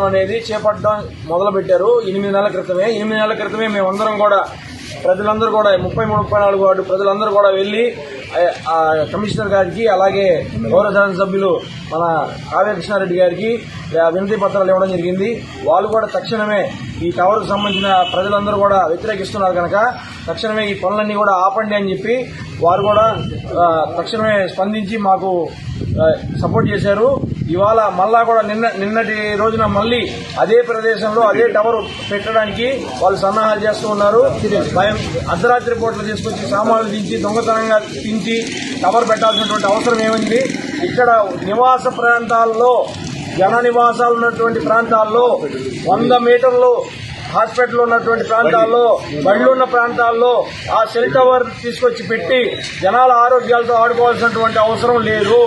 అనేది చేపట్టడం మొదలు పెట్టారు 8 నెలల క్రితమే. 8 నెలల క్రితమే మేమందరం కూడా ప్రజలందరూ కూడా 33-34 వార్డు ప్రజలందరూ కూడా వెళ్లి కమిషనర్ గారికి అలాగే గౌరవ శాసన సభ్యులు మన కావ్య కృష్ణారెడ్డి గారికి వినతి పత్రాలు ఇవ్వడం జరిగింది. వాళ్ళు కూడా తక్షణమే ఈ టవర్కు సంబంధించిన ప్రజలందరూ కూడా వ్యతిరేకిస్తున్నారు కనుక తక్షణమే ఈ పనులన్నీ కూడా ఆపండి అని చెప్పి వారు కూడా తక్షణమే స్పందించి మాకు సపోర్ట్ చేశారు. ఇవాళ మళ్ళా కూడా నిన్నటి రోజున మళ్ళీ అదే ప్రదేశంలో అదే టవర్ పెట్టడానికి వాళ్ళు సన్నాహాలు చేస్తూ ఉన్నారు. అర్ధరాత్రి పూటలు తీసుకొచ్చి సామాన్లు దించి దొంగతనంగా తించి టవర్ పెట్టాల్సినటువంటి అవసరం ఏమైంది? ఇక్కడ నివాస ప్రాంతాల్లో జన నివాసాలు ఉన్నటువంటి ప్రాంతాల్లో 100 మీటర్లు హాస్పిటల్ ఉన్నటువంటి ప్రాంతాల్లో బళ్ళున్న ప్రాంతాల్లో ఆ సెల్ టవర్ తీసుకొచ్చి పెట్టి జనాల ఆరోగ్యాలతో ఆడుకోవాల్సినటువంటి అవసరం లేదు.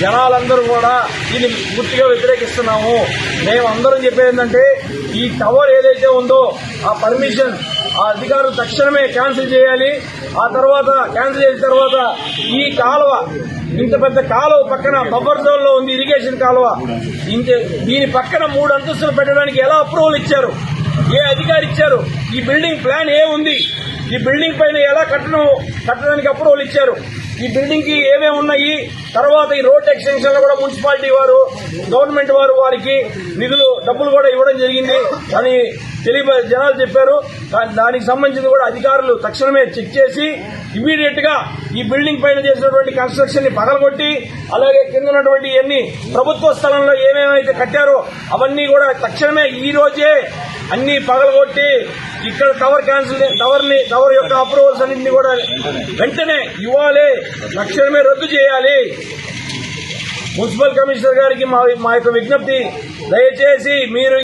జనాలందరూ కూడా దీన్ని పూర్తిగా వ్యతిరేకిస్తున్నాము. మేమందరం చెప్పేది ఏంటంటే ఈ టవర్ ఏదైతే ఉందో ఆ పర్మిషన్ ఆ అధికారులు తక్షణమే క్యాన్సిల్ చేయాలి. ఆ తర్వాత క్యాన్సిల్ చేసిన తర్వాత ఈ కాలువ ఇంత పెద్ద కాలువ పక్కన బఫర్ జోన్ లో ఉంది ఇరిగేషన్ కాలువ. దీని పక్కన 3 అంతస్తులు పెట్టడానికి ఎలా అప్రూవల్ ఇచ్చారు? ఏ అధికారి ఇచ్చారు? ఈ బిల్డింగ్ ప్లాన్ ఏ ఉంది? ఈ బిల్డింగ్ పైన ఎలా కట్టడానికి అప్రూవల్ ఇచ్చారు? ఈ బిల్డింగ్ కి ఏమేమి ఉన్నాయి? తర్వాత ఈ రోడ్ ఎక్స్టెన్షన్ లో కూడా మున్సిపాలిటీ వారు గవర్నమెంట్ వారు వారికి డబ్బులు కూడా ఇవ్వడం జరిగింది అని జనాలు చెప్పారు. దానికి సంబంధించి కూడా అధికారులు తక్షణమే చెక్ చేసి ఇమీడియట్ గా ఈ బిల్డింగ్ పైన చేసినటువంటి కన్స్ట్రక్షన్ ని పగలగొట్టి అలాగే కింద ఉన్నటువంటి అన్ని ప్రభుత్వ స్థలంలో ఏమేమైతే కట్టారో అవన్నీ కూడా తక్షణమే ఈ రోజే అన్ని పగలగొట్టి ఇక్కడ టవర్ యొక్క అప్రూవల్స్ అన్నింటినీ కూడా వెంటనే ఇవ్వాలి, తక్షణమే రద్దు చేయాలి. మున్సిపల్ కమిషనర్ గారికి మా యొక్క విజ్ఞప్తి, దయచేసి మీరు